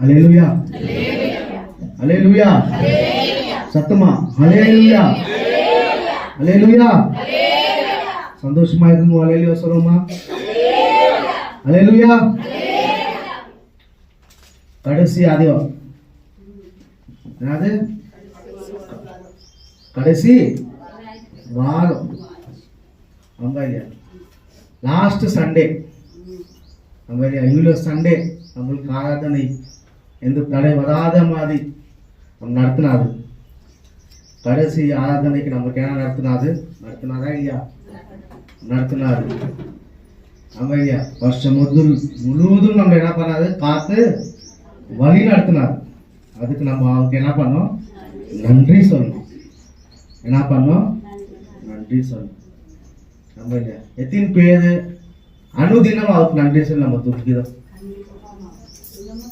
ஹல்லேலூயா, ஹல்லேலூயா, சத்தமா ஹல்லேலூயா, ஹல்லேலூயா. சந்தோஷமா இருக்கும். ஹல்லேலூயா சொல்லுமா. ஹல்லேலூயா. கடைசி ஆதிவம் என்னது? கடைசி வாரம். லாஸ்ட் சண்டே இவ்வளோ சண்டே நம்மளுக்கு ஆராதனை எந்த தடை வராத மாதிரி நம்ம நடத்தினாது. கடைசி ஆராதனைக்கு நம்மளுக்கு என்ன நடத்தினாரா இல்லையா? நடத்தினாரு. ஐயா வருஷம் முழுவதும் நம்ம என்ன பண்ணாது? காத்து வழி நடத்தினார். அதுக்கு நம்ம அவருக்கு என்ன பண்ணோம்? நன்றி சொல்லணும். என்ன பண்ணோம்? நன்றி சொல்லணும். நம்ம இல்லையா எத்தனை பேரு அனுதினம் அவருக்கு நன்றி சொல்லி நம்ம துதிக்கிறோம்?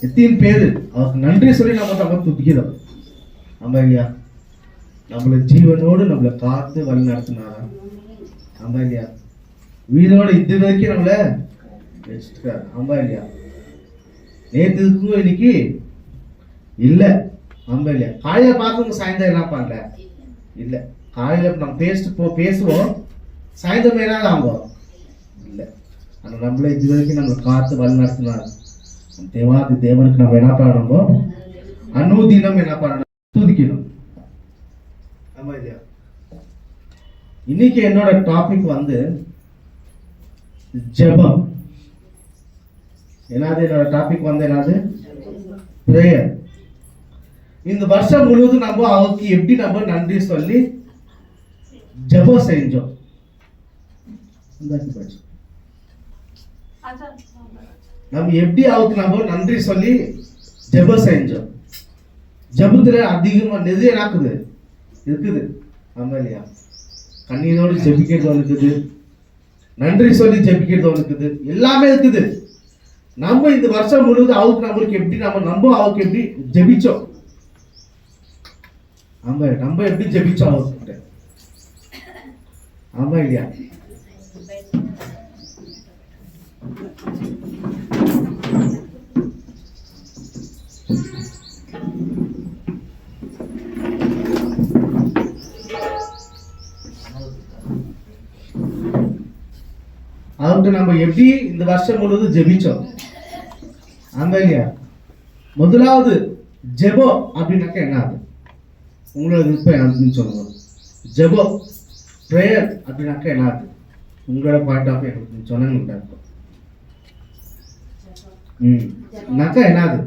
எத்தனை பேரு அவருக்கு நன்றி சொல்லி நம்ம துதிக்கிறோம்? நம்ம இல்லையா நம்மள ஜீவனோடு நம்மளை காத்து வழி நடத்தினாரா? நம்ம இல்லையா வீடோட இது வரைக்கும் நம்மள வச்சுட்டாரு. நம்ம இல்லையா நேற்றுக்கும் இன்னைக்கு இல்ல. நம்ம இல்லையா காலையில பார்த்து சாயந்தரம் என்ன பண்ணல இல்ல. காலையில நம்ம பேசுவோம், சாயந்தரம் என்ன ஆகும் இல்ல. ஆனா நம்மள இது வரைக்கும் நம்மளை காத்து வழி நடத்தினார். தேவாதி தேவனுக்கு நம்ம என்ன பண்ணணும்? அனுதினம் என்ன பண்ணணும்? துதிக்கணும். நம்ம இல்லையா இன்னைக்கு என்னோட டாபிக் ஜெபம். என்னது என்னோட டாபிக் என்னது? பிரேயர். இந்த வருஷம் முழுவதும் நம்ம அவருக்கு எப்படி நம்ம நன்றி சொல்லி ஜெபம் செஞ்சோம். நம்ம எப்படி அவருக்கு நம்ம நன்றி சொல்லி ஜெபம் செஞ்சோம். ஜெபத்துல அதிகமா நிறைய இருக்குது. ஆமா இல்லையா கண்ணீரோடு ஜெபிக்கிறது இருக்குது, நன்றி சொல்லி ஜெபிக்கிறது இருக்குது, எல்லாமே இருக்குது. நம்ம இந்த வருஷம் முழுவதும் நம்மளுக்கு எப்படி நம்ம அவருக்கு எப்படி ஜெபிச்சோம்? நம்ம எப்படி ஜெபிச்சோம் அவர்கிட்ட? ஆமா இல்லையா அவருக்கு நம்ம எப்படி இந்த வருஷம் முழுவதும் ஜெபிச்சோம்? ஆமா இல்லையா முதலாவது ஜெபம் அப்படின்னாக்க என்ன? உங்களோட விருப்பம் என்னன்னு சொல்லுங்க. ஜெபம் பிரேயர் அப்படின்னாக்க என்ன? உங்களோட பாயிண்ட் ஆஃப் வியூ சொன்னாங்க. என்னது?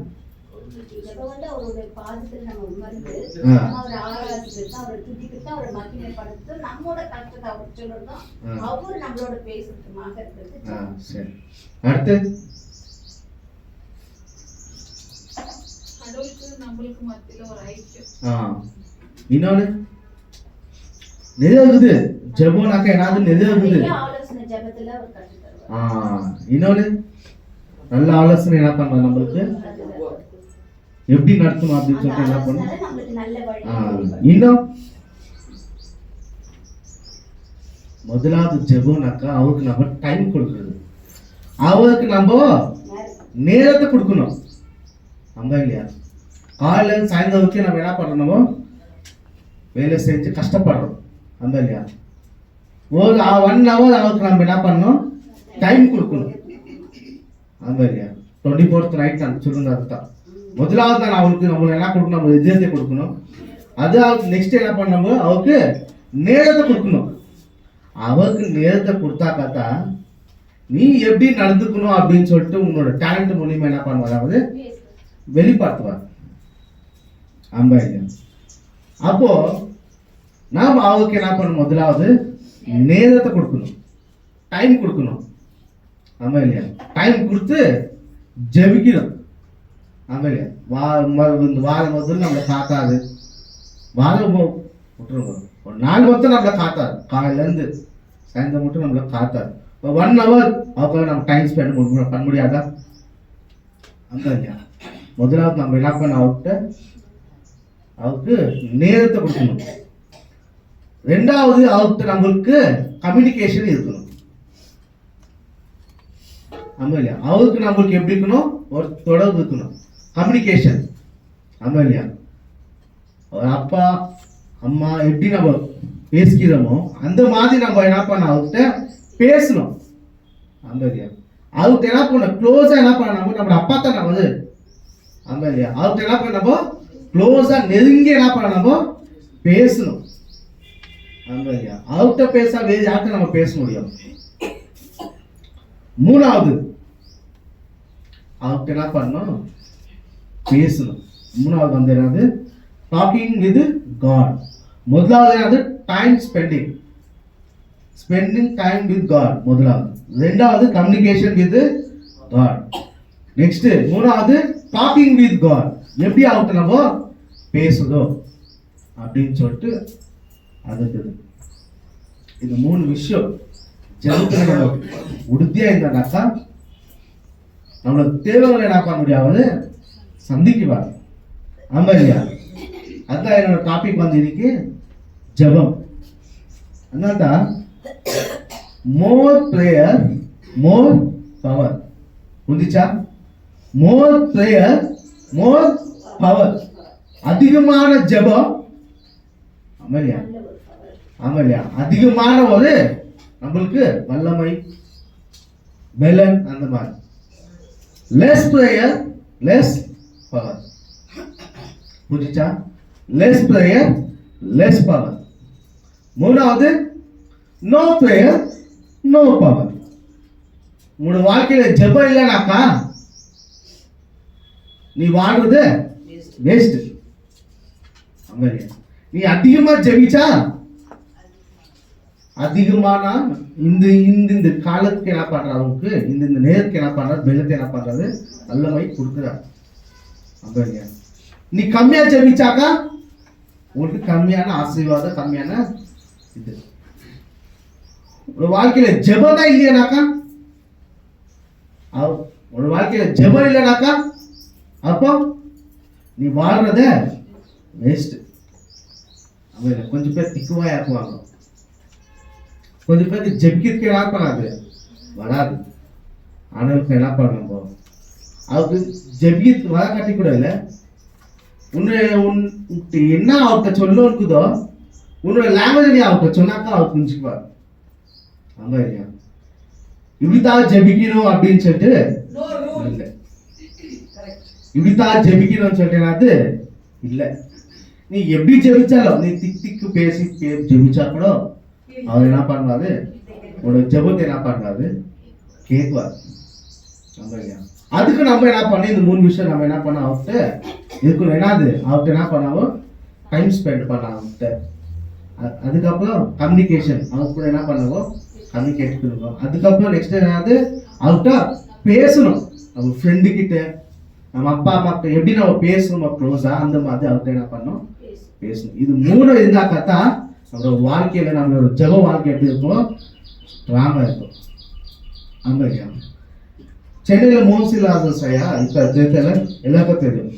அடுத்து இன்னொன்னு நிறைய இருக்குது. ஜெபம்னாக்க என்னது? நிறைய இருக்குது. இன்னொன்னு நல்ல ஆலோசனை என்ன பண்ணலாம்? நம்மளுக்கு எப்படி நடத்தணும் அப்படின்னு சொல்லிட்டு என்ன பண்ணும்? இன்னும் முதலாவது ஜெபம்னாக்கா அவருக்கு நம்ம டைம் கொடுக்கறது, அவருக்கு நம்ம நேரத்தை கொடுக்கணும். நம்ம இல்லையா காலையில சாயந்தரம் வரைக்கும் நம்ம என்ன பண்றோம்? வேலை செஞ்சு கஷ்டப்படுறோம். நம்ம இல்லையா ஒரு 1 hour அவருக்கு நம்ம என்ன பண்ணணும்? டைம் கொடுக்கணும். நம்ம இல்லையா 24th நைட் நான் சொல்லுங்க. அதுதான் முதலாவது தான் அவருக்கு நம்ம என்ன கொடுக்கணும்? நம்ம இதயத்தை கொடுக்கணும். அது அவருக்கு நெக்ஸ்ட் என்ன பண்ணணும்? அவருக்கு நேரத்தை கொடுக்கணும். அவருக்கு நேரத்தை கொடுத்தாக்கா நீ எப்படி நடந்துக்கணும் அப்படின்னு சொல்லிட்டு உன்னோட டேலண்ட் மூலியமா என்ன பண்ணுவார்? அதாவது வெளிப்படுத்துவார். ஆமா இல்லையா அப்போ நாம அவருக்கு என்ன பண்ணணும்? முதலாவது நேரத்தை கொடுக்கணும், டைம் கொடுக்கணும். ஆமா இல்லையா டைம் கொடுத்து ஜெபிக்கணும். ஆமா இல்லையா வாரம் முதல்ல நம்மளை காத்தாது, வாரம் விட்டுருங்க ஒரு நாள் மொத்தம் நம்மளை காத்தாது, காலையில இருந்து சாயந்தரம் மட்டும் நம்மளை காத்தாது. 1 hour அவருக்காக நம்ம டைம் ஸ்பெண்ட் பண்ண முடியாதா? அந்த இல்லையா முதலாவது நம்ம என்ன பண்ண அவருக்கு நேரத்தை கொடுக்கணும். ரெண்டாவது அவருக்கு நம்மளுக்கு கம்யூனிகேஷன் இருக்கணும். ஆமா இல்லையா அவருக்கு நம்மளுக்கு எப்படி இருக்கணும்? ஒரு தொடர்பு இருக்கணும். கம்யூனிகேஷன். ஆமா இல்லையா? ஒரு அப்பா அம்மா எப்படி நம்ம பேசிக்கிறோமோ அந்த மாதிரி நம்ம என்ன பண்ண அவர்கிட்ட பேசணும். ஆமா இல்லையா? அவர்கிட்ட என்ன பண்ண க்ளோஸா என்ன பண்ண நம்ம அப்பா தான் நம்ம. ஆமா இல்லையா? அவர்கிட்ட என்ன பண்ண நம்ம க்ளோஸா நெருங்கி என்ன பண்ண நம்ம பேசணும். ஆமா இல்லையா? அவர்கிட்ட பேச வேறு யார்கிட்ட நம்ம பேச முடியும்? மூணாவது அவர்கிட்ட என்ன பண்ணணும்? பேசணும். மூணாவது வந்து என்னது? Talking with God. முதலாவது என்னது? Time spending time with God முதலாவது. ரெண்டாவது கம்யூனிகேஷன் வித் காட். நெக்ஸ்ட் மூணாவது டாக்கிங் வித் காட். எப்படி அவர்கிட்ட நம்ம பேசுதோ அப்படின்னு சொல்லிட்டு அதுக்கு இது மூணு விஷயம் ஜெபத்துல உறுதியா இருந்தாக்கா நம்மளோட தேவைகளை என்ன பண்ண முடியாது சந்திக்குவார். ஆமா இல்லையா? அதான் என்னோட டாபிக் வந்து இன்னைக்கு ஜெபம். அதனால்தான் மோர் பிரேயர் மோர் பவர். புரிஞ்சுச்சா? மோர் பிரேயர் மோர் பவர். அதிகமான ஜெபம். ஆமா இல்லையா? ஆமா இல்லையா? அதிகமான ஒரு நம்மளுக்கு வல்லமை பெலன் அந்த மாதிரி. Less prayer less power. புரிஞ்சுச்சா? Less prayer less power. மூணாவது நோ பிரேயர் நோ பவர். உன்னோட வாழ்க்கையில ஜெபம் இல்லைனாக்கா நீ வாழ்றது வேஸ்ட். நீ அதிகமா ஜெபிச்சா அதிகமான இந்த இந்த காலத்துக்கு என்ன பண்றவங்களுக்கு இந்த நேரத்துக்கு என்ன பண்றது பெலத்தை என்ன பண்றது வல்லமை கொடுக்குறாரு. நீ கம்மியா ஜெபிச்சாக்கா உங்களுக்கு கம்மியான ஆசீர்வாதம் கம்மியான இது. ஒரு வாழ்க்கையில ஜெபம் தான் இல்லையானாக்கா ஒரு வாழ்க்கையில ஜெபம் இல்லைனாக்கா அப்போ நீ வாழ்றத வேஸ்ட். கொஞ்சம் பேர் திக்குவாய் ஆக்குவாங்க. கொஞ்சம் பேருக்கு ஜெபிக்கிறதுக்கு என்ன பண்ணாது வராது. ஆனவருக்கு என்ன பண்ணணும் அவருக்கு ஜெபிக்கிறதுக்கு வர கட்டி கூட இல்லை. உன்னை என்ன அவர்கிட்ட சொல்ல இருக்குதோ உன்னோட லாங்குவேஜ் நீ அவர்கிட்ட சொன்னாக்கா அவர் புரிஞ்சுக்குவார். ஆமா இல்லையா? இப்படித்தான் ஜெபிக்கணும் அப்படின்னு சொல்லிட்டு இல்லை. இப்படித்தான் ஜெபிக்கணும்னு சொல்லிட்டு இல்லை. நீ எப்படி ஜெபிச்சாலும் நீ திக்கு பேசி ஜெபிச்சா கூட அவர் என்ன பண்ணுவாரு? உன்னோட ஜெபத்தை என்ன பண்ணுவாரு? கேட்குவார். அதுக்கு நம்ம என்ன பண்ண இந்த மூணு விஷயம் நம்ம என்ன பண்ண அவர்கிட்ட இருக்கணும். என்னது அவர்கிட்ட என்ன பண்ணாவோ டைம் ஸ்பெண்ட் பண்ண அவர்கிட்ட. அதுக்கப்புறம் கம்யூனிகேஷன் அவங்க கூட என்ன பண்ணவோ கம்யூனிகேட் பண்ணுவோம். அதுக்கப்புறம் நெக்ஸ்ட் என்னது அவர்கிட்ட பேசணும். நம்ம ஃப்ரெண்டு கிட்ட நம்ம அப்பா அம்மா எப்படி நம்ம பேசணும் க்ளோஸா அந்த மாதிரி அவர்கிட்ட என்ன பண்ணணும் பேசணும். இது மூணு இருந்தாக்கா நம்மளோட வாழ்க்கையில நம்மளோட ஜெப வாழ்க்கை எப்படி இருக்கும்? ஸ்ட்ராங்கா இருக்கும். ஆமா இல்லையா? சென்னையில மோசிலாசஸ் ஐயா இப்ப எல்லாருக்கும் தெரியும்.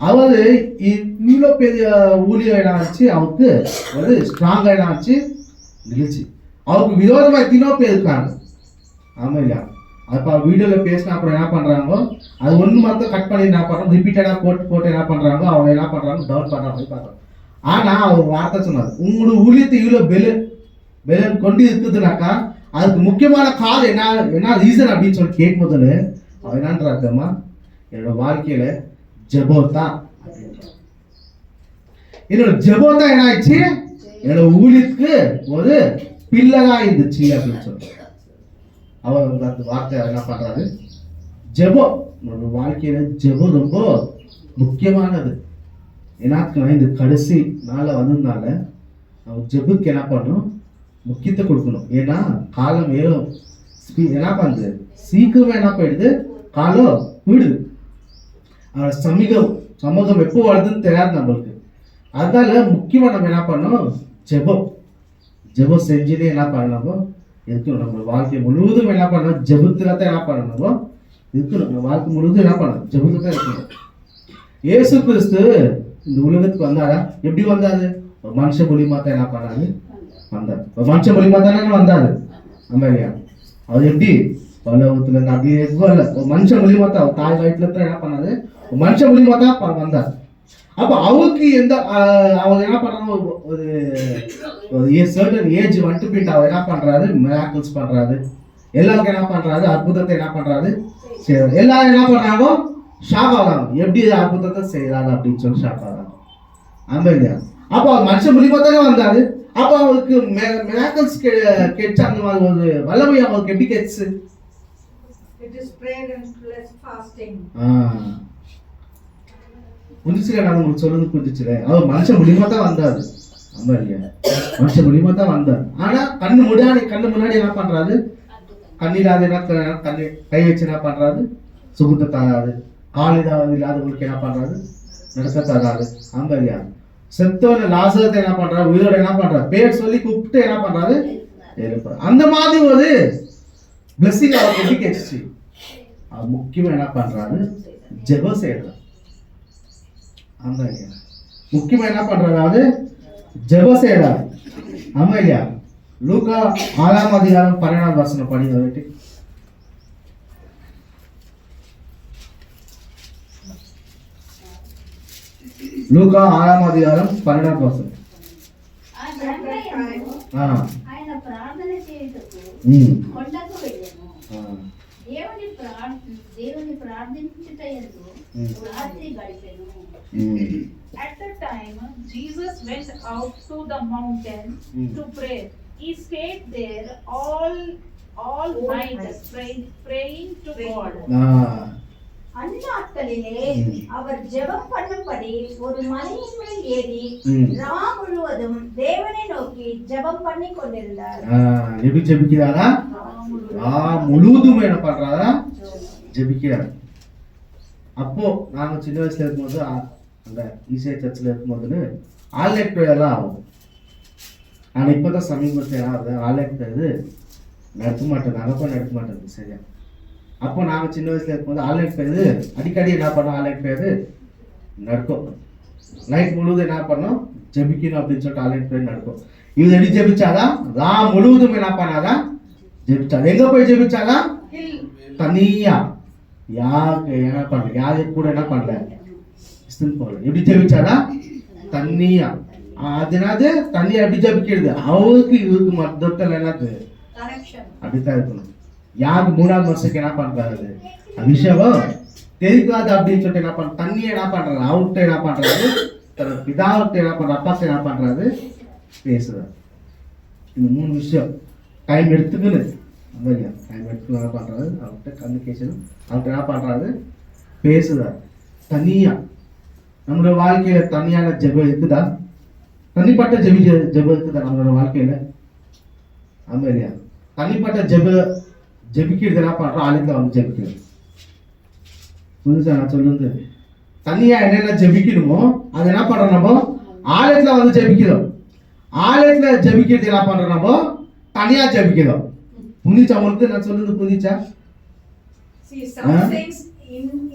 அவரு இவ்வளோ பெரிய ஊழியம் என்னாச்சு அவருக்கு ஒரு ஸ்ட்ராங்கா என்னாச்சு நிகழ்ச்சி. அவருக்கு விரோதமா எத்தனோ பேர் இருக்காங்க. ஆமா இல்லையா? அப்ப வீடியோல பேசினா அப்புறம் என்ன பண்றாங்க அது ஒண்ணு மட்டும் கட் பண்ணி என்ன பண்றாங்க ரிப்பீட்டடா போட்டு என்ன பண்றாங்க அவங்க என்ன பண்றாங்க டவுன் பண்றாங்க. ஆனா அவர் வார்த்தை சொன்னார், உங்களோட ஊழியத்தை இவ்வளவு பெலன் கொண்டு இருக்குதுனாக்கா அதுக்கு முக்கியமான காரணம் என்ன ரீசன் அப்படின்னு சொல்லி கேட்கும் போது அவர் என்னன்றாருமா என்னோட வாழ்க்கையில ஜெபம் தான். என்னோட ஜெபம் தான் என்ன ஆயிடுச்சு என்னோட ஊழியத்துக்கு ஒரு பில்லரா இருந்துச்சு அப்படின்னு சொல்றாரு. அவர் அந்த வார்த்தை என்ன பண்றாரு? ஜெபம் நம்ம வாழ்க்கையில ஜெபம் ரொம்ப முக்கியமானது. ஏன்னா இந்த கடைசி நாள வந்ததுனால நம்ம ஜெபுக்கு என்ன பண்ணணும் முக்கியத்தை கொடுக்கணும். ஏன்னா காலம் ஏறும் என்ன பண்ணுது சீக்கிரமா என்ன போயிடுது காலம் போயிடுது. சமூகம் எப்போ வருதுன்னு தெரியாது நம்மளுக்கு. அதனால முக்கியமா நம்ம என்ன பண்ணணும் ஜெபம் செஞ்சுட்டு என்ன பண்ணணும் இருக்கணும். நம்ம வாழ்க்கை முழுவதும் என்ன பண்ணணும் ஜெபத்துல தான் என்ன பண்ணணும் இருக்கணும். நம்ம வாழ்க்கை முழுவதும் என்ன பண்ணணும் ஜெபத்துல தான் இருக்கணும். இயேசு கிறிஸ்து இந்த உலகத்துக்கு வந்தாரா? எப்படி வந்தாரு? ஒரு மனுஷ மூலியமா தான் என்ன பண்ணாரு வந்தார். ஒரு மனுஷ மூலியமா தானே வந்தாரு. நம்ம இல்லையா? அவர் எப்படி பல்லவத்துல இருந்து அப்படியே எவ்வளவு ஒரு மனுஷன் மூலியமா தான் தாய் வயிற்றுல தான் என்ன பண்ணாது, ஒரு மனுஷன் மூலியமா தான் வந்தார். அப்ப அவருக்கு எந்த அவங்க என்ன பண்றாங்க, ஒரு சர்டன் ஏஜ் வந்துட்டு போயிட்டு அவர் என்ன பண்றாரு, மிராக்கிள்ஸ் பண்றாரு, எல்லாருக்கும் என்ன பண்றாரு, அற்புதத்தை என்ன பண்றாரு செய்யறாரு. எல்லாரும் என்ன பண்றாங்க, ஷாக் ஆகுறாங்க, எப்படி அற்புதத்தை செய்யறாரு அப்படின்னு சொல்லி ஷாக் ஆகுறாங்க. ஆமா இல்லையா? அப்போ அவர் மனுஷன் மூலியமா தானே வந்தாரு. அப்போ அவருக்கு மிராக்கிள்ஸ் கிடைச்ச அந்த மாதிரி ஒரு வல்லமை அவருக்கு எப்படி கிடைச்சு? It is prayer and plus fasting. புரிஞ்சுச்சுல, நான் உங்களுக்கு சொல்றது புரிஞ்சுச்சுல. அவர் மனுஷன் மூலியமா தான் வந்தாரு. ஆமா இல்லையா? மனுஷன் மூலியமா தான் வந்தார். ஆனா கண்ணு முன்னாடி என்ன பண்றாரு, கண்ணில்லாத என்ன கண்ணு கை வச்சு என்ன பண்றாரு, சுகுத்த தராது. காலிதாவது இல்லாதவங்களுக்கு என்ன பண்றாரு, நடக்க தராது. ஆமா இல்லையா? செத்தவன லாசரத்தை என்ன பண்றாரு, உயிரோட என்ன பண்றாரு, பேர் சொல்லி கூப்பிட்டு என்ன பண்றாரு, எழுப்புறாரு. அந்த மாதிரி ஒரு பிளஸிங் அவருக்கு எப்படி கிடைச்சிச்சு? அது முக்கியமா என்ன பண்றாரு, ஜெபம் செய்யறாரு. ஆமா இல்லையா? முக்கியமா என்ன பண்றாரு, அதாவது ஜெபம் செய்யறாரு. ஆமா இல்லையா? லூக்கா 6ஆம் அதிகாரம் 12ஆம் வசனம் படிங்க. లూకా 6వ అధ్యాయం 12వ వచనం. ఆయన ప్రార్థన చేయుటకు కొండకు వెళ్ళెను. దేవుని ప్రార్థించుటయందు రాత్రి గడిపెను. At the time Jesus went out to the mountain to pray. He stayed there all night praying to God. அந்நாட்களிலே அவர் ஜெபம் பண்ணும்படி ஒரு மலையின் மேல் ஏறி ரா முழுவதும் தேவனை நோக்கி ஜெபம் பண்ணி கொண்டிருந்தார். எப்படி ஜெபிக்கிறாரா? ரா முழுவதும் என்ன பண்றாரா, ஜெபிக்கிறார். அப்போ நாங்க சின்ன வயசுல இருக்கும்போது அந்த ஈசியா சர்ச்சில் இருக்கும்போது ஆன்லைன் ப்ரேயர்லாம் ஆகும். ஆனால் இப்போதான் சமீபத்தில் ஆன்லைன் ப்ரேயர் நடத்த மாட்டேன், நடத்த மாட்டேங்குது சரியா. அப்போ நாங்கள் சின்ன வயசுல இருக்கும்போது ஆன்லைன் ப்ரேயர் அடிக்கடி என்ன பண்ணோம், ஆன்லைன் ப்ரேயர் நடக்கும். நைட் முழுவதும் என்ன பண்ணோம், ஜெபிக்கணும் அப்படின்னு சொல்லிட்டு ஆன்லைன் ப்ரேயர் நடக்கும். இது எப்படி ஜெபிச்சாதான், ரா முழுவதும் என்ன பண்ணாதான் ஜெபிச்சாங்க. எங்க போய் ஜெபிச்சாங்க, தனியா, யாருக்கு என்ன பண்ணல, யாரு கூட என்ன பண்ணல, போகல. எப்படி ஜெபிச்சாரா, தண்ணியா. அதனால தண்ணியா எப்படி ஜெபிக்கிறது, அவருக்கு இவருக்கு மொத்தத்தில் என்னது அப்படித்தான் இருக்கணும். யாருக்கு 3வது வருஷத்துக்கு என்ன பண்றாரு, அபிஷேகம் தெரிக்காது அப்படின்னு சொல்லிட்டு என்ன பண்ற, தண்ணியை என்ன பண்றாரு, அவர்கிட்ட என்ன பண்றாரு, தன் பிதாவுக்கு என்ன பண்ற, அப்பாக்கு என்ன பண்றாரு, பேசுறாரு. இந்த 3 விஷயம் டைம் எடுத்துக்கணும். டைம் எடுத்து என்ன பண்றாரு, அவர்கிட்ட கம்யூனிகேஷன், அவர்கிட்ட என்ன பண்றாரு, பேசுறாரு தனியா. நம்மளோட வாழ்க்கையில தனியான ஜெபம் இருக்குதா, தனிப்பட்ட ஜெபம் இருக்குதா நம்மளோட வாழ்க்கையில? ஆமா இல்லையா? தனிப்பட்ட ஜெபிக்கிறது என்ன பண்றோம், ஆலயத்துல வந்து ஜெபிக்கிறது. புதுசா நான் சொல்லுது, தனியா என்னென்ன ஜெபிக்கணுமோ அது என்ன பண்றோம், நம்ம ஆலயத்துல வந்து ஜெபிக்கிறோம். ஆலயத்துல ஜெபிக்கிறது என்ன பண்றோம், நம்ம தனியா ஜெபிக்கிறோம். புரிஞ்சா உங்களுக்கு நான் சொல்லுது, புரிஞ்சா? See, some things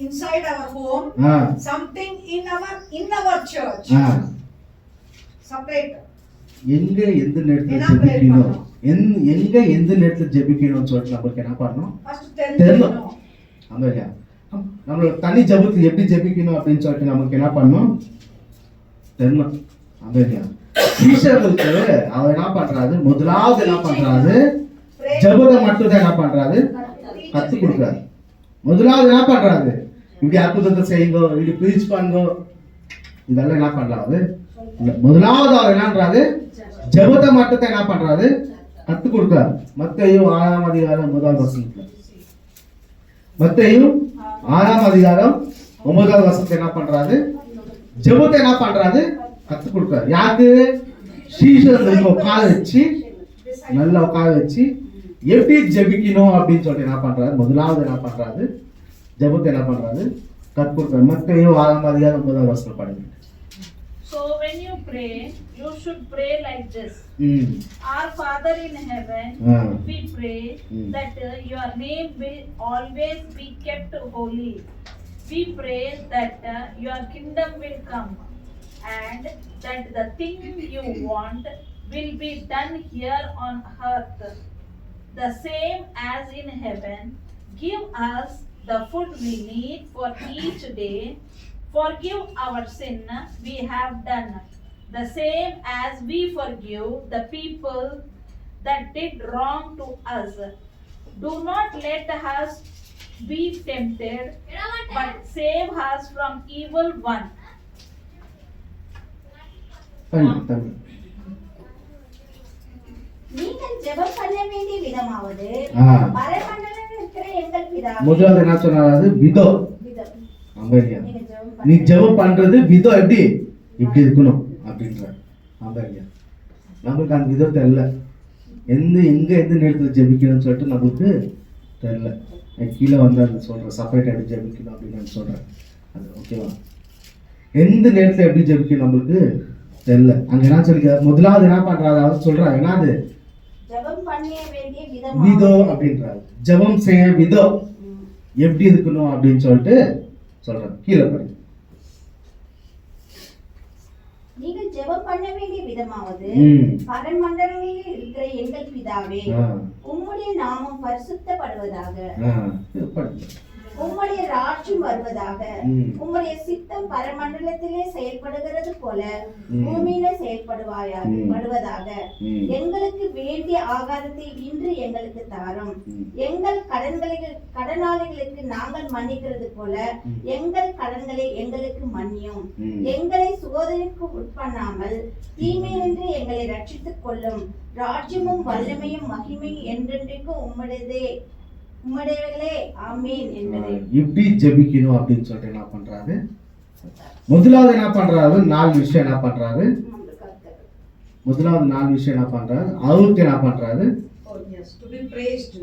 inside our home, something in our church. Separate. எங்க எந்த நேரத்துல ஜெபிக்கணும், எங்க எந்த நேரத்துல ஜெபிக்கணும்னு சொல்லிட்டு நமக்கு என்ன பண்ணணும், தெரியணும். ஆமா இல்லையா? நம்மளோட தனி ஜெபத்துக்கு எப்படி ஜெபிக்கணும் அப்படின்னு சொல்லிட்டு நமக்கு என்ன பண்ணணும், தெரியணும். ஆமா இல்லையா? சீஷர்களுக்கு அவர் என்ன பண்றாரு, முதலாவது என்ன பண்றாரு, ஜெபத்தை மட்டும் தான் என்ன பண்றாரு, கத்து கொடுக்குறாரு. முதலாவது என்ன பண்றாரு, இப்படி அற்புதத்தை செய்யுங்க, இப்படி பிரீச் பண்ணுங்க, இதெல்லாம் என்ன பண்றாரு. முதலாவது அவர் என்னன்றாரு, ஜெபத்தை மட்டும் என்ன பண்றாரு, கத்து கொடுக்கிறார். மத்தேயு 6ஆம் அதிகாரம் 9வது வசனத்துல, மத்தேயு 6ஆம் அதிகாரம் 9வது வசனத்துல என்ன பண்றாரு, ஜெபத்தை என்ன பண்றாரு, கத்து கொடுக்கிறார். யாருக்கு? சீஷர்களுக்கு உட்கார வச்சு, நல்லா உட்கார வச்சு எப்படி ஜெபிக்கணும் அப்படின்னு சொல்லிட்டு என்ன பண்றாரு, முதலாவது என்ன பண்றாரு, ஜெபத்தை என்ன பண்றாரு, கத்து கொடுக்கிறார். மத்தேயு 6ஆம் அதிகாரம் 9வது வசனம் படிங்க. So when you pray, you should pray like this. Our Father in heaven, we pray that your name will always be kept holy. We pray that your kingdom will come and that the thing you want will be done here on earth. the same as in heaven. Give us the food we need for each day. Forgive our sin we have done, the same as we forgive the people that did wrong to us. Do not let us be tempted, but save us from evil one. தம்பி நீங்கள் ஜெபம் பண்ண வேண்டிய விதமாவது பரமண்டலத்தில் இருக்கிற எங்கள் பிதாவே. முதல்ல என்ன சொன்னாரு? விதோ. விதம். ஆம்பரியா, நீங்க ஜெபம் நீ பண்ண ஜெபம் பண்றது விதம் எப்படி இப்படி இருக்கணும் அப்படின்ற. ஆம்பரியா, நம்மளுக்கு அந்த விதம் தெரியல. எந்த நேரத்தில் ஜெபிக்கணும்னு சொல்லிட்டு நம்மளுக்கு தெரியல. கீழே வந்து அது சொல்றேன், செப்பரேட் எப்படி ஜெபிக்கணும் அப்படின்னு நான் சொல்றேன். அது ஓகேவா? எந்த நேரத்தில் எப்படி ஜெபிக்கணும் நம்மளுக்கு தெரியல. அங்க என்ன சொல்லி முதலாவது என்ன பண்றாரு? அவர் சொல்றாரு என்னது? ஜெபம் பண்ண வேண்டிய விதோ விதம் அப்படின்றாரு. ஜெபம் செய்ய விதம் எப்படி இருக்கணும் அப்படின்னு சொல்லிட்டு சொல்றாரு. கீழே பாருங்க. நீங்கள் ஜெபம் பண்ண வேண்டிய விதமாவது பரமண்டலங்களில் இருக்கிற எங்கள் பிதாவே, உம்முடைய நாமம் பரிசுத்தப்படுவதாக, உம்முடைய ராஜ்யம் வருவதாக, உம்முடைய சித்தம் பரமண்டலத்திலே செயல்படுகிறது போல பூமியில செயல்படுவதாக. எங்களுக்கு வேண்டிய ஆகாரத்தை இன்று எங்களுக்கு தாரும். எங்கள் கடனாளிகளுக்கு நாங்கள் மன்னிக்கிறது போல எங்கள் கடன்களை எங்களுக்கு மன்னியும். எங்களை சோதனைக்கு உட்பண்ணாமல் தீமையின்றி எங்களை ரட்சித்துக் கொள்ளும். ராஜ்யமும் வல்லமையும் மகிமையும் என்றென்றைக்கும் உம்முடையவைகளே, ஆமென் என்பதே. இப்படி ஜெபிக்கணும் அப்படின்னு சொல்லிட்டு என்ன பண்றாரு? முதலாவது என்ன பண்றாரு? 4 விஷயம் என்ன பண்றாரு? முதலாவது 4 விஷயம் என்ன பண்றாரு? அவருக்கு என்ன பண்றாரு?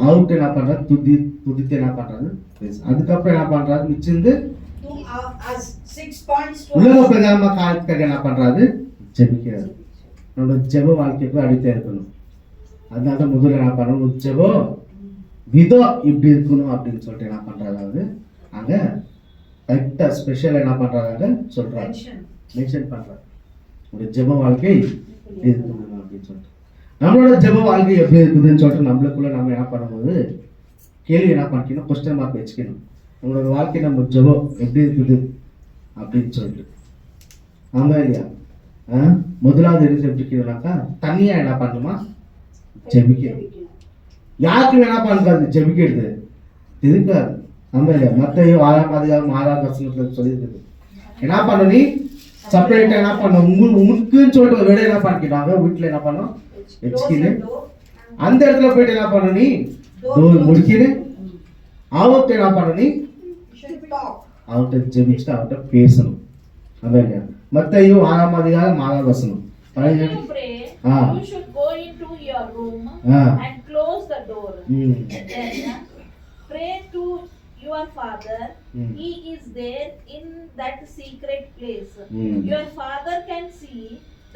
அவருக்கு என்ன பண்றாரு? துதித்து என்ன பண்றாரு? அதுக்கப்புறம் என்ன பண்றாரு? மிச்சிருந்து உலக பிரகாரமா காலத்துக்காக என்ன பண்றாரு? ஜெபிக்கிறாரு. நம்மளோட ஜெப வாழ்க்கைக்கு அடித்தே இருக்கணும். அதனால முதல்ல என்ன பண்ணணும்? ஜெபம் விதம் இப்படி இருக்கணும் அப்படின்னு சொல்லிட்டு என்ன பண்றாரு? அவரு அங்க கரெக்டா ஸ்பெஷல் என்ன பண்றாங்க சொல்றாரு, மென்ஷன் பண்றாரு. ஒரு ஜெப வாழ்க்கை இருக்கணும் அப்படின்னு சொல்லிட்டு. நம்மளோட ஜெப வாழ்க்கை எப்படி இருக்குதுன்னு சொல்லிட்டு நம்மளுக்குள்ள நம்ம என்ன பண்ணும்போது கேள்வி என்ன பண்ணிக்கணும்? கொஸ்டின் மார்க் வச்சுக்கணும். நம்மளோட வாழ்க்கை நம்ம ஜெபம் எப்படி இருக்குது அப்படின்னு சொல்லிட்டு. ஆமா இல்லையா? முதலாவது எது ஜெபிக்கணும்னாக்கா தனியா என்ன பண்ணுமா? ஜெபிக்கணும். யாருக்கு வேணா பண்ணுறது ஜெபிக்கிறது இருக்காது. நம்ம இல்லையா? மத்தையும் 6ஆம் அதிகாரம் 6ஆம் வசனத்துல சொல்லியிருக்குது. என்ன பண்ண நீ செப்பரேட்டா என்ன பண்ண உனக்குன்னு சொல்லிட்டு விட என்ன பண்ணிக்கிறாங்க வீட்டுல என்ன பண்ணும் வச்சுக்கின்னு அந்த இடத்துல போயிட்டு என்ன பண்ண நீ முடிக்கின்னு அவர்கிட்ட என்ன பண்ண நீ அவர்கிட்ட ஜெபிச்சுட்டு அவர்கிட்ட பேசணும். நம்ம இல்லையா? மத்தையும் 6ஆம் அதிகாரம் 6ஆம் வசனம். When you pray, you should go into your room and close the door. Then pray to your Father. He is there in that secret place. Your Father can see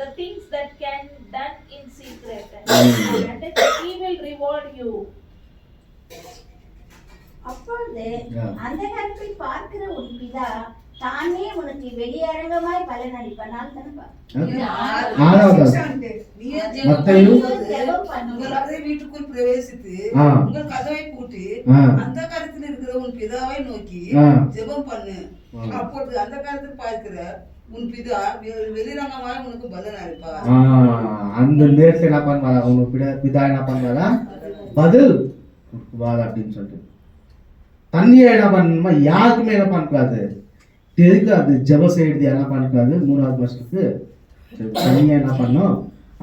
the things that can done in secret, and He will reward you. அப்பொழுது அந்த காலத்தில் பார்க்கிற உன் பிதா தானே உனக்கு வெளியரங்கமாய் பலன் அளிப்பனால் வீட்டுக்குள் பிரவேசித்து உங்கள் கதவை பூட்டி அந்த காலத்தில் இருக்கிற உன் பிதாவை நோக்கி ஜெபம் பண்ணு. அப்பொழுது அந்த காலத்தில் பார்க்கிற உன் பிதா வெளிரங்கமாய் உனக்கு பலன் அளிப்பார். அந்த நேரத்தில் என்ன பண்ணுவாங்க? உங்க பிதா என்ன பண்ணுவாரா? பதில் அப்படின்னு சொல்லிட்டு தண்ணியை என்ன பண்ணணுமா? யாருக்குமே என்ன பண்ணக்கூடாது தெரியாது. ஜெபம் செய்யறது என்ன பண்ணக்கூடாது? 3வது வருஷத்துக்கு தண்ணியை என்ன பண்ணும்?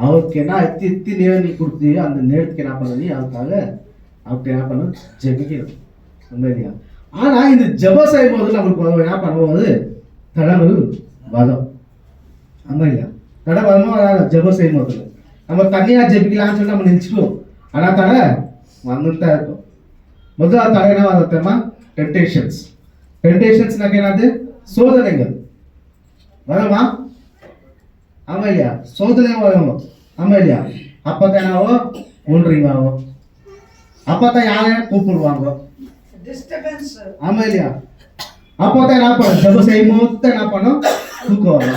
அவருக்கு என்ன எத்தி நேரம் நீ கொடுத்து அந்த நேரத்துக்கு என்ன பண்ண நீ அவருக்காக அவர்கிட்ட என்ன பண்ணும்? ஜெபிக்கணும். ரொம்ப இல்லையா? ஆனா இந்த ஜெபம் செய்யும் போது நம்மளுக்கு என்ன பண்ணும்போது கடவுள் வதம். ஆமா இல்லையா? கடவுள் வரணும். ஜெபம் செய்யும் போது நம்ம தனியா ஜெபிக்கலாம்னு சொல்லி நம்ம நினைச்சிடுவோம். ஆனா தடை வந்துட்டு தான் இருக்கும். முதல்ல தடை என்ன வர தெரியுமா? டெம்டேஷன்ஸ். டெம்டேஷன்ஸ்னாக்க என்னது? சோதனைகள் வருமா? ஆமா இல்லையா? சோதனை வரும். ஆமா இல்லையா? அப்பதான் என்னாவோ ஒன்றிங்க ஆகும். அப்பதான் யாரையும் கூப்பிடுவாங்க. ஆமா இல்லையா? அப்பதான் என்ன பண்ணும்? ஜெபம் செய்யும் போது என்ன பண்ணும்? தூக்குவாங்க.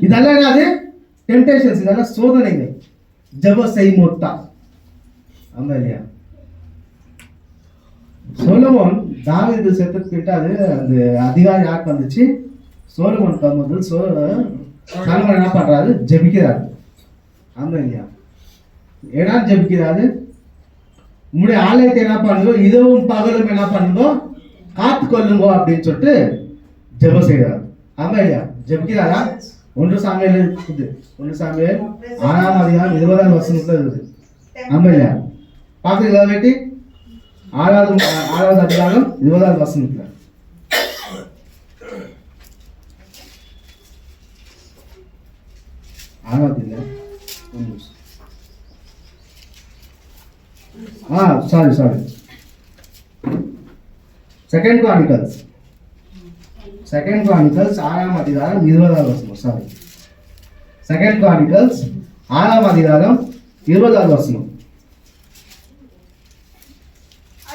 இதெல்லாம் என்னது? டெம்டேஷன்ஸ். இதெல்லாம் சோதனைகள் ஜெபம் செய்யும் போது தான். ஆமா இல்லையா? சோலமோன் தாவீது செத்துட்டு போயிட்டு அது அந்த அதிகாரம் யாருக்கு வந்துச்சு? சோலமோன் வரும்போது சோலமோன் என்ன பண்றாரு? ஜெபிக்கிறாரு. ஆமா இல்லையா? ஏன்னா ஜெபிக்கிறாரு, உங்களுடைய ஆலயத்தை என்ன பண்ணுங்க, இதுவும் பகலும் என்ன பண்ணுங்க, காத்து கொள்ளுங்க அப்படின்னு சொல்லிட்டு ஜெபம் செய்கிறார். ஆமா இல்லையா? ஜெபிக்கிறாரா? 1 சாமுவேல் இருக்குது. 1 சாமுவேல் 6ஆம் அதிகாரம் 20ஆம் வசனத்துல இருக்குது. ஆமா இல்லையா? பாக்குறீங்களா வேட்டி? 6வது அதிகாரம் 20ஆம் வசனத்துல. ஆறாவது இல்ல, சாரி செகண்ட் கிரானிக்கல்ஸ் 6ஆம் அதிகாரம் 20ஆம் வசனம். சாரி, செகண்ட் கிரானிக்கல்ஸ் 6ஆம் அதிகாரம் 20ஆம் வசனம்.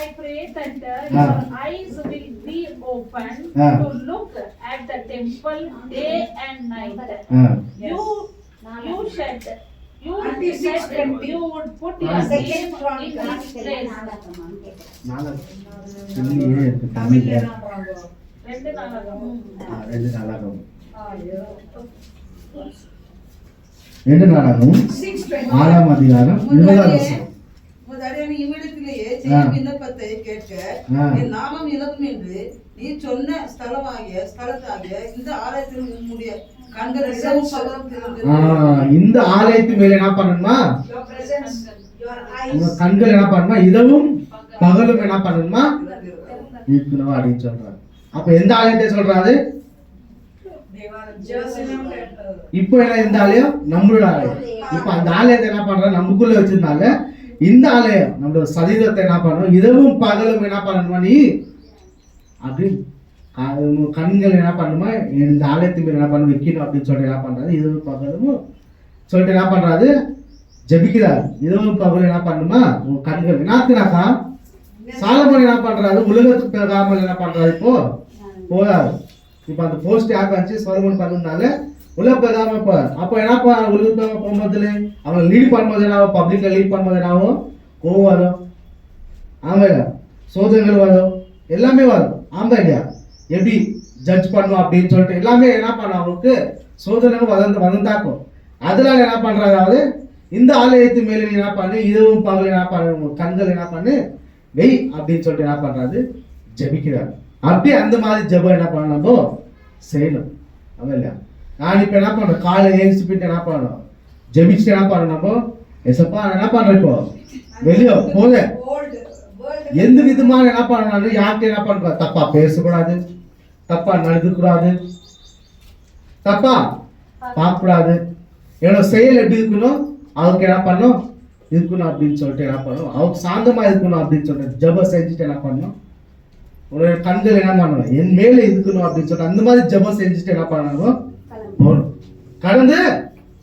I pray that your eyes will be open to look at the temple day and night. You said you would put your name in this place. ரெண்டு நாளாகும் 6ஆம் அதிகாரம் 20ஆம் வசனம். இவ்விடத்திலேயே செய்யும் விண்ணப்பத்தை கேட்க என் நாமம் இலகும் என்று நீ சொன்ன ஸ்தலத்தாகிய இந்த ஆலயத்தில் உம்முடைய கண்கள் இரவும் பகலும் திறந்து. இந்த ஆலயத்து மேல என்ன பண்ணணுமா? உங்க கண்கள் என்ன பண்ணணுமா? இரவும் பகலும் என்ன பண்ணணுமா? இருக்கணும் அப்படின்னு சொல்றாரு. அப்ப எந்த ஆலயத்தை சொல்றாரு? இப்போ என்ன, இந்த ஆலயம் நம்மளோட ஆலயம். இப்ப அந்த ஆலயத்தை என்ன பண்ற, நமக்குள்ள வச்சிருந்தால இந்த ஆலயம் நம்மளோட சரீரத்தை என்ன பண்ணணும், இரவும் பகலும் என்ன பண்ணணுமா? நீ அப்படி கண்கள் என்ன பண்ணுமா, இந்த ஆலயத்துக்கு என்ன பண்ண வைக்கணும் அப்படின்னு சொல்லிட்டு என்ன பண்றாரு? இரவும் பகலும் சொல்லிட்டு என்ன பண்றாரு? ஜபிக்கிறார். இரவும் பகலும் என்ன பண்ணுமா? உங்க கண்கள் என்னாக்குனாக்கா சாலமோன் என்ன பண்றாரு? உலகத்துக்கு பெறாமல் என்ன பண்றாரு? இப்போ போறாரு. இப்ப அந்த போஸ்ட் யாருக்கு வந்துச்சு? சோலமோன் பண்ணதுனால உலக பெறாம போறாரு. அப்போ என்ன உலகத்துக்கு போகும்போது அவங்க லீட் பண்ணும்போது என்ன, பப்ளிக்ல லீட் பண்ணும்போது என்ன, கோவம் வரும். ஆமா, சோதனைகள் வரும், எல்லாமே வரும். ஆமா இல்லையா? எப்படி ஜட்ஜ் பண்ணும் அப்படின்னு சொல்லிட்டு எல்லாமே என்ன பண்ணும், அவங்களுக்கு சோதனை வந்தாக்கும். அதனால என்ன பண்றாரு? அதாவது இந்த ஆலயத்து மேல என்ன பண்ணு, இதுவும் பகல் என்ன பண்ணு, கண்கள் என்ன பண்ணு வெய் அப்படின்னு சொல்லிட்டு என்ன பண்றாரு? ஜபிக்கிறாரு. அப்படியே அந்த மாதிரி ஜபம் என்ன பண்ணணும், செய்யணும். ஆமா இல்லையா? நான் இப்ப என்ன பண்றேன், காலையில எழுந்து போயிட்டு என்ன பண்ணணும், ஜபிச்சு என்ன பண்ணணும், எசப்பா என்ன பண்றேன், இப்போ வெளியே போத எந்த விதமான என்ன பண்ணணும், யார்கிட்ட என்ன பண்ணக்கூடாது, தப்பா பேசக்கூடாது, தப்பா நடக்கக்கூடாது, தப்பா பார்க்கக்கூடாது. என்னோட செயல் எப்படி இருக்கணும், அவருக்கு என்ன பண்ணணும் இருக்கணும் அப்படின்னு சொல்லிட்டு என்ன பண்ணணும், அவருக்கு சாந்தமா இருக்கணும் அப்படின்னு சொல்லிட்டு ஜபம் செஞ்சுட்டு என்ன பண்ணணும், உங்களுடைய கண்கள் என்ன பண்ணணும் என் மேல இருக்கணும் அப்படின்னு சொல்லிட்டு அந்த மாதிரி ஜபம் செஞ்சுட்டு என்ன பண்ணணும், போகணும், கடந்து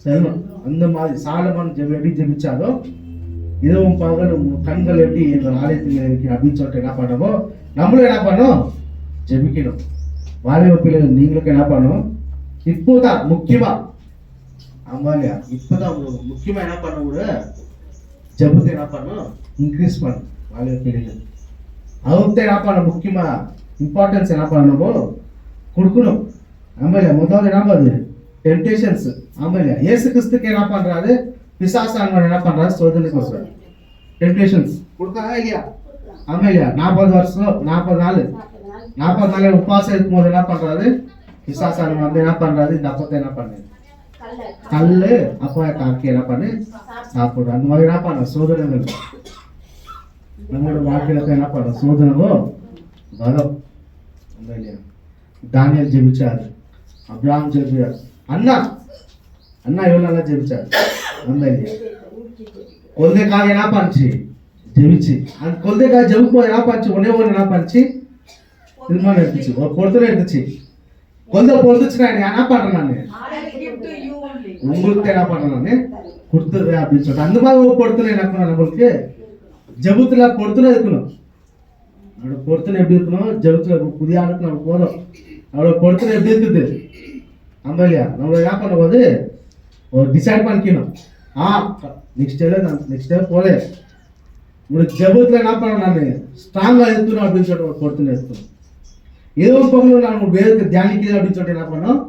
செல்லணும். அந்த மாதிரி சாலமோன் எப்படி ஜெபிச்சாலோ இதுவும் பகலும் கண்கள் எப்படி எங்கள் ஆலயத்தில் இருக்கு அப்படின்னு சொல்லிட்டு என்ன பண்ணமோ நம்மளும் என்ன பண்ணோம், ஜெபிக்கணும். வாலிப பிள்ளைகள் நீங்களுக்கு என்ன பண்ணணும், இப்போதான் முக்கியமா, ஆமா இல்லையா, இப்போதான் முக்கியமா என்ன பண்ண கூட ஜபத்தை என்ன பண்ணணும், இன்க்ரீஸ் பண்ணணும். வாலிப பிள்ளைகள் அவர்கிட்ட என்ன பண்ண முக்கியமா இம்பார்ட்டன்ஸ் என்ன பண்ணணுமோ கொடுக்கணும். ஆமா இல்லையா? முதல்ல என்ன பண்ணுது டெம்டேஷன்ஸ். ஆமா இல்லையா? இயேசு கிறிஸ்துக்கு என்ன பண்றாரு, பிசாசானவன் என்ன பண்றாரு, சோதனைக்கு வர்றாரு, டெம்டேஷன்ஸ் கொடுக்காதா இல்லையா? ஆமா இல்லையா? 40 நாள் உபவாசம் இருக்கும் போது என்ன பண்றாரு, பிசாசானவன் வந்து என்ன பண்றாரு, இந்த அப்பத்தை என்ன பண்ணு, கல்லு அப்பா காக்கி என்ன பண்ணு சாப்பிடுற. அந்த மாதிரி என்ன பண்ண சோதனைகள் நம்மளோட வாழ்க்கையில என்ன பண்ண சோதனவோ வரும். இல்லையா? தானியல் ஜெபிச்சாரு, அப்ராம் ஜெபிச்சார், அண்ணா எவ்வளவு நல்லா ஜெபிச்சாரு. அந்த இல்லையா? கொள்ளைக்காக என்ன பண்ணுச்சு, ஜெபிச்சு அந்த கொள்ளைக்காக ஜெபிக்கும் போது என்ன பண்ணுச்சு, ஒன்று என்ன பண்ணுச்சு, திருமணம் எடுத்துச்சு, ஒரு பொறுத்தனை எடுத்துச்சு. கொள்ளை பொறுத்துச்சுன்னா என்ன பண்றேன் நானு, உங்களுக்கு என்ன பண்றேன் நானு கொடுத்தது அப்படின்னு சொல்லிட்டு அந்த மாதிரி ஒரு பொறுத்தனை என்ன பண்ண நம்மளுக்கு ஜபத்துல பொறுத்தனை இருக்கணும். அவரோட பொறுத்தனை எப்படி இருக்கணும், ஜபத்துல புதிய ஆளுக்கு நம்ம போதும், அவரோட பொறுத்தனை எப்படி இருக்குது. ஆமா இல்லையா? நம்ம என்ன பண்ணும்போது ஒரு டிசைட் பண்ணிக்கணும், நெக்ஸ்ட் டே போல உனக்கு ஜெபத்துல என்ன பண்ண நான் ஸ்ட்ராங்கா இருக்கணும் அப்படின்னு சொல்லிட்டு பொறுத்துல இருக்கணும். ஏதோ பகலும் நான் உன் வேதத்தை தியானிக்கிறது அப்படின்னு சொல்லிட்டு என்ன பண்ணோம்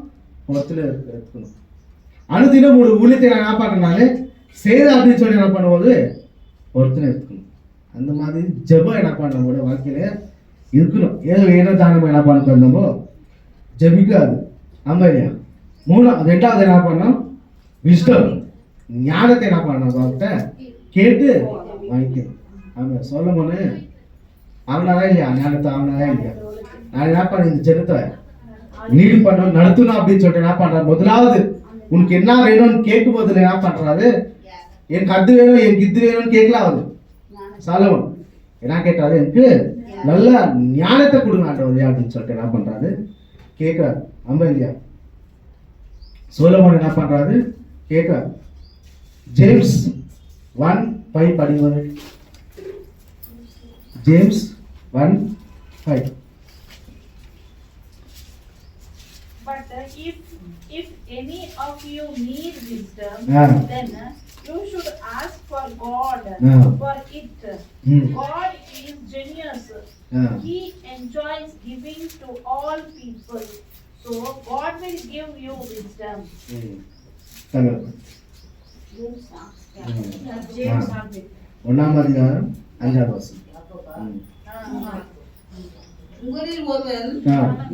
பொறுத்துல இருக்கணும். அனுதினம் ஒரு ஊழியத்தை நான் என்ன பண்றேன் செய்த அப்படின்னு சொல்லி என்ன பண்ணும்போது பொறுத்துல இருக்கணும். அந்த மாதிரி ஜெபம் என்ன பண்ண நம்மளோட வாழ்க்கையில இருக்கணும். ஏதோ தானம் என்ன பண்ணமோ ஜெபிக்காது. ஆமா இல்லையா? ரெண்டாவது என்ன பண்ணோம் விஸ்டம் ஞானத்தை என்ன பண்ணணும் அவர்கிட்ட கேட்டு வாங்கிக்கணும். ஆமா சொல்லமோன்னு அவனாதான் இல்லையா ஞானத்தை அவனாதான் இல்லையா நான் என்ன பண்ண இந்த ஜனத்தை நீடு பண்ண நடத்தணும் அப்படின்னு சொல்லிட்டு என்ன பண்றாரு முதலாவது உனக்கு என்ன வேணும்னு கேட்கும் போதுல என்ன பண்றாரு எனக்கு அது வேணும் எனக்கு இது வேணும்னு கேட்கல அவரு சாலமன் என்ன கேட்டாரு எனக்கு நல்ல ஞானத்தை கொடுங்க ஆண்டவரே அப்படின்னு சொல்லிட்டு என்ன பண்றாரு கேட்கிறாரு. ஆமா இல்லையா? சோலமன் என்ன பண்றாரு கேட்கிறாரு. ஜேம்ஸ் 1:5 படிங்க. James 1:5. But if any of you need wisdom, then you should ask for God for it. God is generous. He enjoys giving to all people. So God will give you wisdom. ஒன்னாம் அதிகாரம் 5வது வசனம். உங்களில் ஒருவன்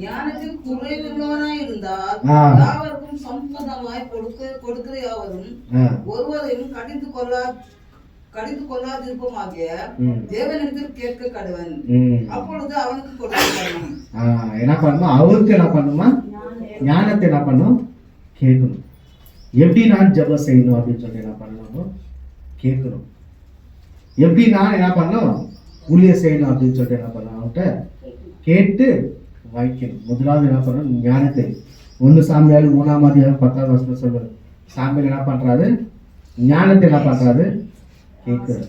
ஞானத்தில் குறைவுள்ளவனாய் இருந்தால் யாவருக்கும் சம்பூர்ணமாய் கொடுக்கிற யாவரும் ஒருவரையும் கடிந்து கொள்ளாதிருப்போமாக தேவனிடத்தில் கேட்க கடவன். அப்பொழுது அவனுக்கு கொடுக்கணும். என்ன பண்ணணும் அவருக்கு என்ன பண்ணுமா ஞானத்தை என்ன பண்ணும் கேட்கணும். எப்படி நான் ஜெபம் செய்யணும் அப்படின்னு சொல்லி என்ன பண்ணணும் கேட்கணும். எப்படி நான் என்ன பண்ணணும் ஊழியம் செய்யணும் அப்படின்னு சொல்லிட்டு என்ன பண்ணணும் அவன்கிட்ட கேட்டு வைக்கணும். முதலாவது என்ன பண்ணணும் ஞானத்தை 1 சாமியால் 3ஆம் அதிகாரம் 10வது வசனம் சொல்றாரு. சாமியால் என்ன பண்றாரு ஞானத்தை என்ன பண்றாரு கேட்கிறாரு.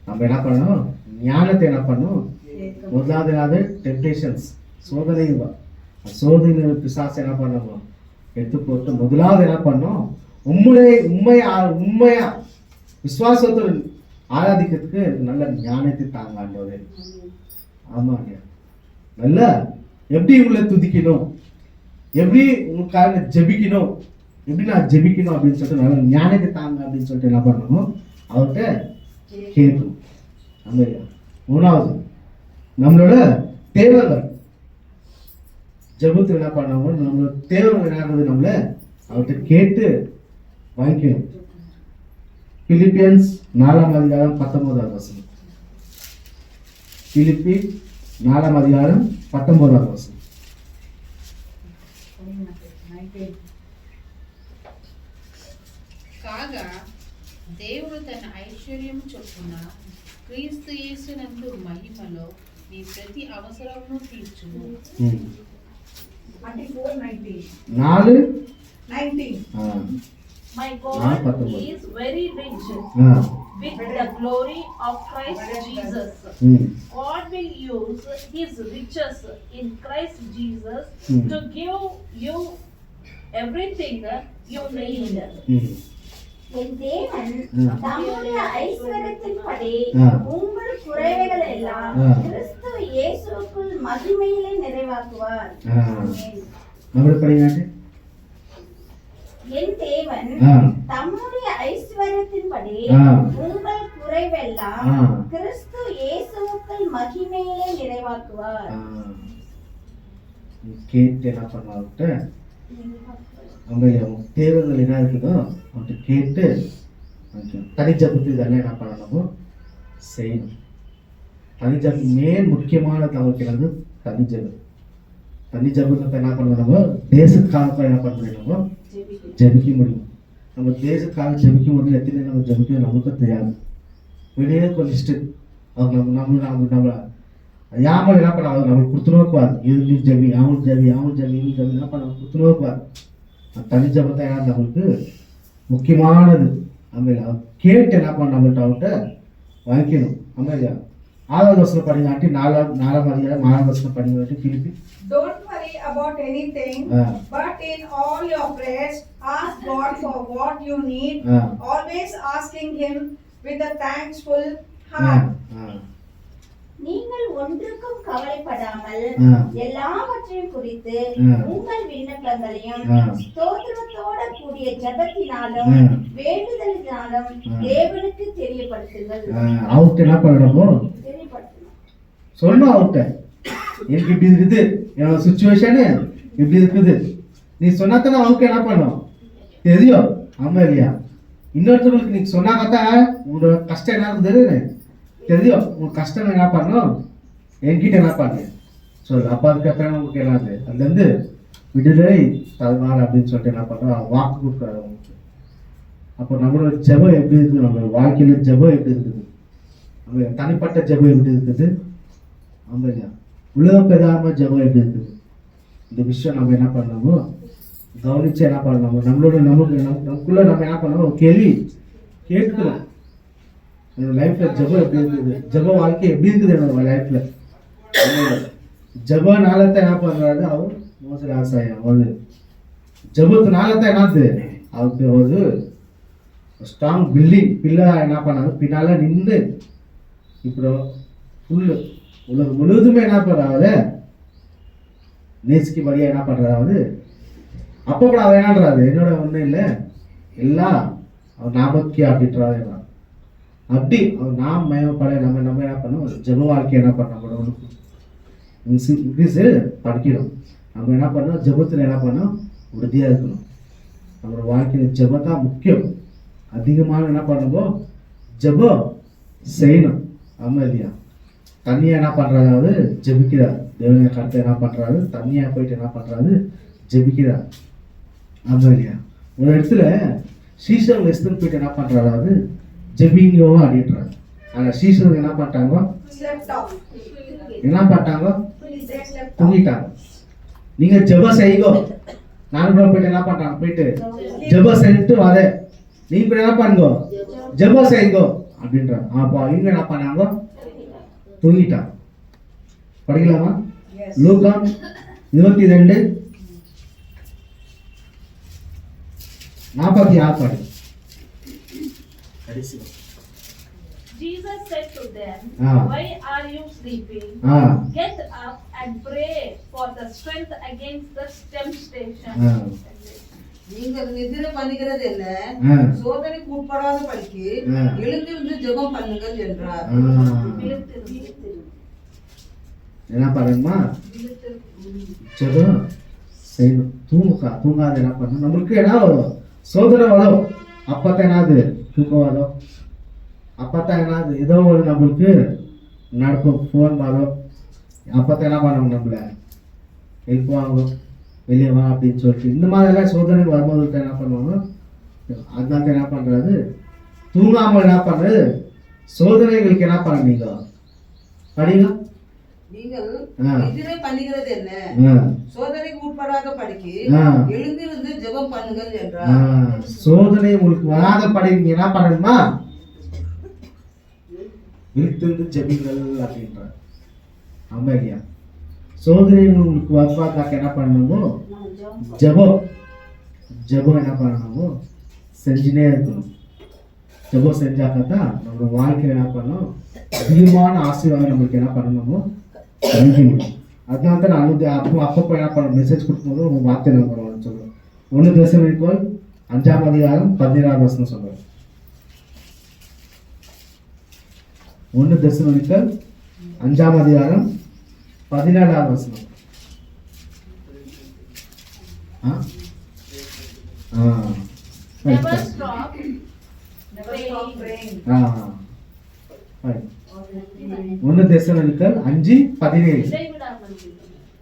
நம்ம என்ன பண்ணணும் ஞானத்தை என்ன பண்ணணும் முதலாவது டெம்டேஷன்ஸ் சோதனை பிசாசு என்ன பண்ணணும் எடுத்து போட்டு முதலாவது என்ன பண்ணணும் உண்மையா விசுவாசத்துடன் ஆராதிக்கிறதுக்கு நல்ல ஞானத்தை தாங்க ஆண்டவரே. ஆமாங்க நல்ல எப்படி உங்களை துதிக்கணும் எப்படி உங்களுக்காக ஜெபிக்கணும் எப்படி நான் ஜெபிக்கணும் அப்படின்னு சொல்லிட்டு நல்ல ஞானத்தை தாங்க அப்படின்னு சொல்லிட்டு என்ன பண்ணணும் அவர்கிட்ட கேட்கணும். ஆமா. 3வது நம்மளோட தேவைகள் ஜெபத்தில் என்ன பண்ணணும் நம்மளோட தேவைகள் என்னது நம்மள அவர்கிட்ட கேட்டு வாங்கிக்கணும். பிலிப்பியன்ஸ் 4ஆம் அதிகாரம் 19வது வசனம். பிலிப்பி 4ஆம் அதிகாரம் 19வது வசனம். కాగా దేవుడు తన ఐశ్వర్యము చొప్పున క్రీస్తు యేసునందు మహిమలో నీ ప్రతి అవసరమును తీర్చును. అంటే 4:19 4:19 My God is very rich with the glory of Christ Jesus. God will use His riches in Christ Jesus to give you everything you need. என் தேவன் தம்முடைய ஐஸ்வரியத்தின்படி உங்கள் குறைவுகள் எல்லாம் கிறிஸ்து இயேசுவுக்குள் மகிமையிலே நிறைவாக்குவார். என் தேவன் தம்முடைய ஐஸ்வரியத்தின்படி உங்கள் குறைவெல்லாம் கிறிஸ்து இயேசுவுக்குள் மகிமையிலே நிறைவாக்குவார். கேட்டு என்ன பண்ணாவிட்ட அவங்க தேவைகள் என்ன இருக்குதோ அவன்கிட்ட கேட்டு தனிஜபத்து இதெல்லாம் என்ன பண்ணணுமோ செய்யணும். தனிஜபு முக்கியமான தவிர்க்கிறது தனிஜபு. தனிஜபத்தை என்ன பண்ணணுமோ தேசத்துக்காக என்ன பண்ணணுமோ ஜபிக்க முடியும். நம்ம தேசத்துக்காக ஜபிக்கும் போது எத்தனை நம்ம ஜபிக்க நமக்கு தெரியாது. வெளியே கொஞ்சம் அவங்க நம்மளை யாமல் என்ன பண்ண நம்மளுக்கு கொடுத்துனோக்குவார். இது ஜபி அவங்களுக்கு ஜபி என்ன பண்ண கொடுத்துனோக்குவார். தனி ஜபத்தை என்ன நம்மளுக்கு முக்கியமானது. ஆಮೇಲೆ கேட்டு என்ன பண்ண நம்மள்கிட்ட அவர்கிட்ட வாங்கிக்கணும். ஆಮೇಲೆ 6வது வசனம் படிங்காட்டி 4ஆம் அதிகாரம் 6வது வசனம் படிங்காட்டி பிலிப்பி. Don't worry about anything, but in all your prayers ask God for what you need, always asking Him with a thankful ah, heart. ஆ, நீங்கள் ஒன்றுக்கும் கவலைப்படாமல் ஆ. எல்லாவற்றையும் குறித்து ஆ. உங்கள் விண்ணப்பங்களையும் ஆ. ஸ்தோத்திரத்தோட கூடிய ஜெபத்தினாலும் ஆ. வேண்டுதலினாலும் ஆ. தேவனுக்கு தெரியப்படுத்துங்கள். அவர்கிட்ட என்ன பண்ணணுமோ தெரியப்படுத்தணும். சொல்லணும் அவர்கிட்ட, எனக்கு இப்படி இருக்குது, என்னோட சுச்சுவேஷனு இப்படி இருக்குது, நீ சொன்னாத்தானே அவருக்கு என்ன பண்ணும் தெரியும். ஆமா இல்லையா? இன்னொருத்தவங்களுக்கு நீ சொன்னாக்கத்தா உங்களோட கஷ்டம் என்ன இருக்குது தெரியும். உங்க கஷ்டம் என்ன பண்ணும் என்கிட்ட என்ன பண்ணு சொல்லு. அப்போ அதுக்கப்புறம் உங்களுக்கு என்னது அதுலேருந்து விடுதலை தருவார் அப்படின்னு சொல்லிட்டு என்ன பண்ணுறோம், வாக்கு கொடுக்குறாரு அவங்களுக்கு. அப்போ நம்மளோட ஜெபம் எப்படி இருக்குது, நம்மளோட வாழ்க்கையில ஜெபம் எப்படி இருக்குது, நம்ம தனிப்பட்ட ஜெபம் எப்படி இருக்குது, ஆமா இல்லையா? உலக பிரதான ஜெபம் எப்படி இருக்குது, இந்த விஷயம் நம்ம என்ன பண்ணணுமோ கவனிச்சு என்ன பண்ணணும். நமக்குள்ள நம்ம என்ன பண்ணணும், ஒரு கேள்வி கேட்கிறோம். என்னோட லைஃப்ல ஜெபம் எப்படி இருக்குது, ஜெப வாழ்க்கை எப்படி இருக்குது என்னோட லைஃப்ல. ஜெபனால தான் என்ன பண்றாரு அவர் மோசடி ஆசாயம் ஒரு ஜெபத்தினால தான் என்னது அவருக்கு ஒரு ஸ்ட்ராங் பில்டிங் பில்லரா என்ன பண்ணாரு பின்னால நின்று இப்போ ஃபுல்லு உலகம் முழுவதுமே என்ன பண்றாரு நேசிக்கு வழியா என்ன பண்றாரு. அப்போ கூட அவர் என்னன்றாரு, என்னோட ஒன்றும் இல்லை எல்லாம் அவர் நாமக்கே அப்படின்றாரு. அப்படி அவர் நாம் மயப்பட நம்ம நம்ம என்ன பண்ணோம், ஜெப வாழ்க்கை என்ன பண்ணோம் இங்கிலீஷு படிக்கணும். நம்ம என்ன பண்ணோம், ஜெபத்தில் என்ன பண்ணோம் உறுதியாக இருக்கணும். நம்மளோட வாழ்க்கையில் ஜெபத்தான் முக்கியம். அதிகமான என்ன பண்ணுவோம் ஜெபம் செய்யணும். ஆமாம் இல்லையா? தண்ணியாக என்ன பண்ணுறாரு ஜெபிக்கிறார். தேவனை கருத்தை என்ன பண்ணுறாரு, தண்ணியாக போயிட்டு என்ன பண்ணுறாரு ஜெபிக்கிறார். ஆமாம் இல்லையா? ஒரு இடத்துல சீசன் லெஸ்டன் போயிட்டு என்ன பண்ணுறாரு ஜெபிங்கோ அப்படின்றாரு. ஆனால் சீசன் என்ன பண்ணிட்டாங்க, Slept off. என்ன பண்ணிட்டாங்க, They slept off. தூங்கிட்டாங்க. நீங்க ஜெபம் செய்யுங்க, நான் கூட போயிட்டு என்ன பண்றாங்க, போயிட்டு ஜெபம் செஞ்சுட்டு வரேன், நீங்க கூட என்ன பண்ணுங்க ஜெபம் செய்யுங்க அப்படின்றாங்க. அப்போ அவங்க என்ன பண்ணாங்க, தூங்கிட்டாங்க. படிக்கலாமா? Yes. லூக்கா 22:46 படி. Jesus said to them, Ah. why are you sleeping? Ah. Get up and pray for the strength against the temptation. Ah. நீங்கள் நிதிரை பண்ணுகிறது என்ன, ஆ. சோதனைக்கு உட்படாத படிக்கு ஆ. எழுந்திருந்து ஜெபம் பண்ணுங்கள் என்றார். என்ன பண்ணணுமா, ஜெபம் செய்யணும். தூங்காத என்ன பண்ணணும். நம்மளுக்கு என்ன வரும், சோதனை வரும். அப்பத்தான் என்னது தூக்கம் வரும். அப்பத்தான் என்னது ஏதோ ஒரு நம்மளுக்கு நடக்கும், ஃபோன் வரும். அப்பத்தான் என்ன பண்ணுவோம், நம்மளை எழுப்புவாங்க, வெளியே வா அப்படின்னு சொல்லிட்டு. இந்த மாதிரிலாம் சோதனை வரும்போது என்ன பண்ணுவாங்க, அதனால என்ன பண்ணுறாரு, தூங்காமல் என்ன பண்ணுறது, சோதனைகளுக்கு என்ன பண்ணுறீங்க படிங்க. நீங்கள் ஆ. நிதிரை பண்ணுகிறது என்ன, ஆ. சோதனைக்கு உட்படாத படிக்கு ஆ. எழுந்திருந்து ஜெபம் பண்ணுங்கள் ஆ, என்றார். சோதனை உங்களுக்கு வராத படி நீங்க என்ன பண்ணணுமா, விழித்திருந்து ஜெபிங்கள் அப்படின்றார். ஆமா இல்லையா? சோதனை உங்களுக்கு வருவாதாக்க என்ன பண்ணணுமோ ஜெபம் என்ன பண்ணணுமோ செஞ்சுனே இருக்கணும். ஜெபம் செஞ்சாக்கத்தான் நம்மளோட வாழ்க்கையில் என்ன பண்ணணும், அதிகமான ஆசீர்வாதம் நம்மளுக்கு என்ன பண்ணணுமோ முடியும். அதனால தான் நான் அப்பப்போ என்ன பண்ண மெசேஜ் கொடுக்கும்போது உங்கள் வார்த்தை என்ன பண்ணுவோம்னு சொல்லுவேன். 1 தெசலோனிக்கேயர் 5:16 சொல்லுவேன். 1 தெசலோனிக்கேயர் 5:17. Never stop Never stop praying. 1 தெசலோனிக்கேயர் 5:17. இடைவிடாமல்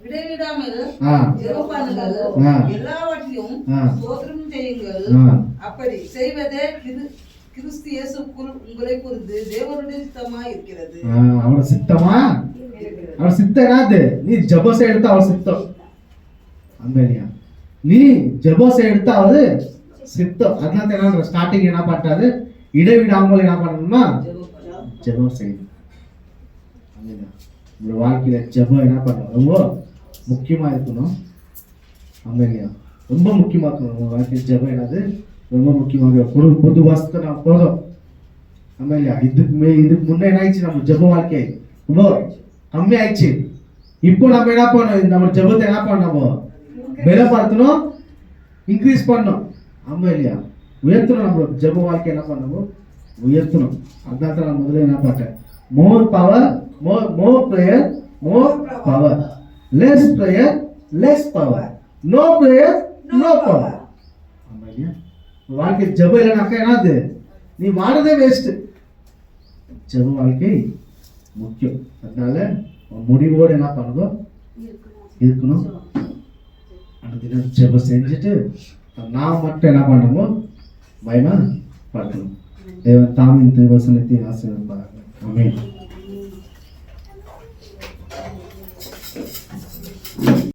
இடைவிடாமல் ஆ. ஜெபம் பண்ணுங்கள், ஆ. எல்லாவற்றையும் ஆ. ஸ்தோத்திரம் செய்யுங்கள். ஆ. அப்படி செய்வதே கிறிஸ்து இயேசுக்குள் உங்களை குறித்து தேவனுடைய சித்தமாய் இருக்கிறது. அவட சித்தமா, அவட சித்தம் என்னது, நீ ஜபசை எடுத்து அவள் சித்தம். அம்பேலியா நீ ஜபசை எடுத்து அவரு சித்தம். அதனால என்ன ஸ்டார்டிங் என்ன பண்றாரு, இடைவிடாமல் என்ன பண்ணணும்னா ஜெபம் செய்யணும். உங்களோட வாழ்க்கையில ஜெபம் என்ன பண்ணணும், ரொம்ப முக்கியமா இருக்கணும். அம்பேலியா ரொம்ப முக்கியமா இருக்கணும். உங்க வாழ்க்கையில் ஜெபம் என்னது ரொம்ப முக்கியமாக. பொது வசத்தை நான் போதும் ஆமா இல்லையா? இதுக்கு முன்னே என்ன ஆயிடுச்சு? நம்ம ஜெப வாழ்க்கை ரொம்ப கம்மி ஆயிடுச்சு. இப்போ நம்ம என்ன பண்ணணும்? நம்ம ஜெபத்தை என்ன பண்ணணும்? பலப்படுத்தணும், இன்க்ரீஸ் பண்ணணும். ஆமா இல்லையா? உயர்த்தணும். நம்ம ஜெப வாழ்க்கை என்ன பண்ணணும்? உயர்த்தணும். அதான் தான் நான் முதல்ல என்ன பார்த்தேன், more power, more prayer, more power. Less prayer, less power. No prayer, no power. ஆமா இல்லையா? வாழ்க்கை ஜெபம் இல்லைனாக்கா என்னது? நீ வாழதே வேஸ்ட். ஜெப வாழ்க்கை முக்கியம். அதனால முடிவோடு என்ன பண்ணுவோம்? இருக்கணும். அந்த தினம் ஜெபம் செஞ்சுட்டு நான் மட்டும் என்ன பண்ணணுமோ மகிமை படுத்தணும். தேவன் தாமின் திருவசனத்தை ஆசீர்வதிப்பார். ஆமென்.